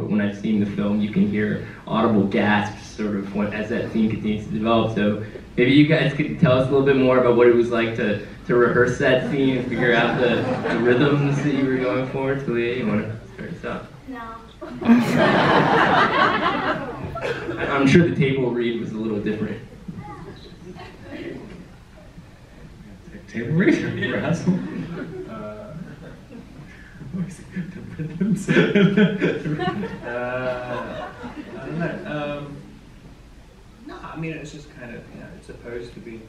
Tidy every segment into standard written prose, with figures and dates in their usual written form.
but when I've seen the film, you can hear audible gasps sort of as that scene continues to develop. So maybe you guys could tell us a little bit more about what it was like to rehearse that scene and figure out the rhythms that you were going for. Talia, you want to start us off? No. I'm sure the table read was a little different. Table read? Rehearsal? The rhythms? I don't know. No, I mean, it's just kind of, you know, it's supposed to be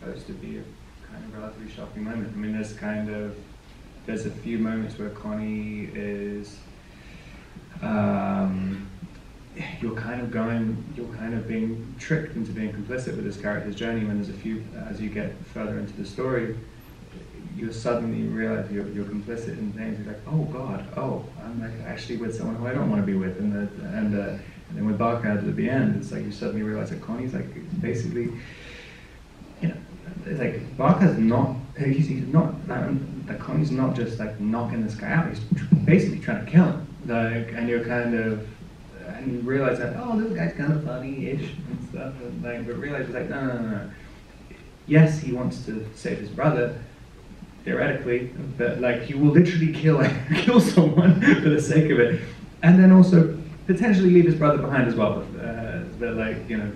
a kind of relatively shocking moment. I mean, there's a few moments where Connie is, you're kind of being tricked into being complicit with this character's journey. When there's a few, as you get further into the story, you suddenly realize you're complicit in things. You're like, oh God, I'm like actually with someone who I don't want to be with, and then with Barker at the end, it's like you suddenly realize that Connie's like basically, you know, it's like Barker's not, he's not, like Connie's not just like knocking this guy out. He's basically trying to kill him. Like, and you're kind of, and you realize that, oh, this guy's kind of funny-ish and stuff, and like, but realize it's like, no. Yes, he wants to save his brother, theoretically, but like he will literally kill someone for the sake of it, and then also potentially leave his brother behind as well. But like, you know,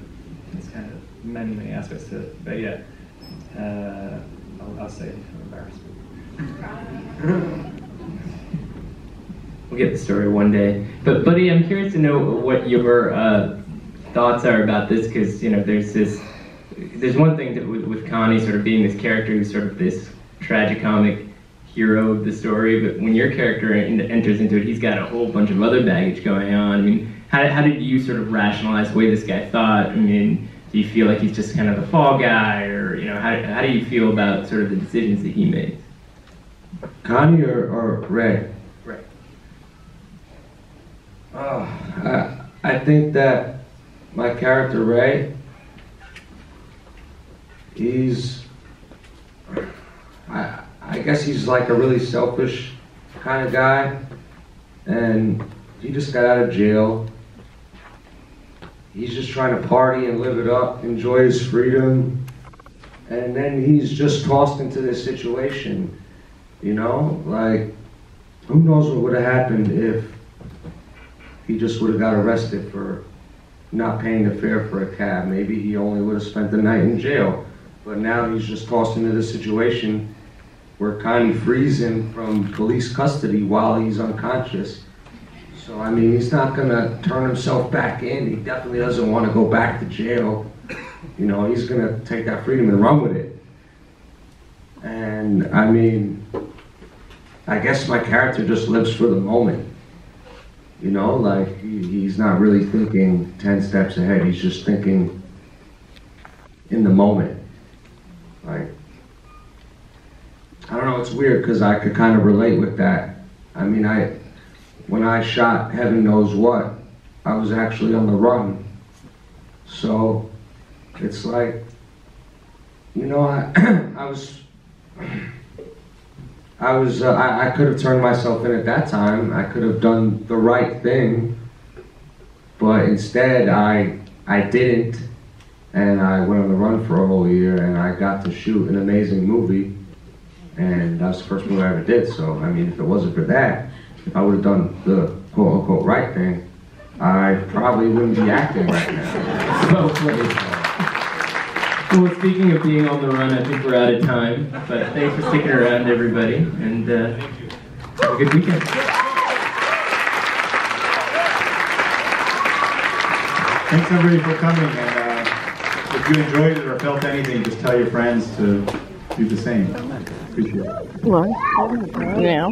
it's kind of many aspects to it. But yeah, I'll say it for embarrassment. We'll get the story one day. But Buddy, I'm curious to know what your thoughts are about this, because you know, there's one thing that with Connie sort of being this character who's sort of this tragicomic hero of the story, but when your character enters into it, he's got a whole bunch of other baggage going on. I mean, how did you sort of rationalize the way this guy thought? I mean, do you feel like he's just kind of the fall guy, or you know, how do you feel about sort of the decisions that he made? Connie or Ray? Ray. I think that my character Ray, I guess he's like a really selfish kind of guy, and he just got out of jail. He's just trying to party and live it up, enjoy his freedom, and then he's just tossed into this situation, you know? Like, who knows what would have happened if he just would have got arrested for not paying the fare for a cab. Maybe he only would have spent the night in jail, but now he's just tossed into this situation where Connie frees him from police custody while he's unconscious. So, I mean, he's not gonna turn himself back in. He definitely doesn't want to go back to jail. You know, he's gonna take that freedom and run with it. And, I mean, I guess my character just lives for the moment. You know, like, he's not really thinking 10 steps ahead. He's just thinking in the moment. Like, I don't know, it's weird because I could kind of relate with that. I mean, when I shot Heaven Knows What, I was actually on the run. So it's like, you know, I could have turned myself in at that time. I could have done the right thing, but instead I didn't, and I went on the run for a whole year, and I got to shoot an amazing movie, and that was the first movie I ever did. So I mean, if it wasn't for that, if I would have done the quote-unquote right thing, I probably wouldn't be acting right now. Well played. Well, speaking of being on the run, I think we're out of time. But thanks for sticking around, everybody, and have a good weekend. Thanks everybody for coming, and if you enjoyed it or felt anything, just tell your friends to do the same. Appreciate it. Well, yeah.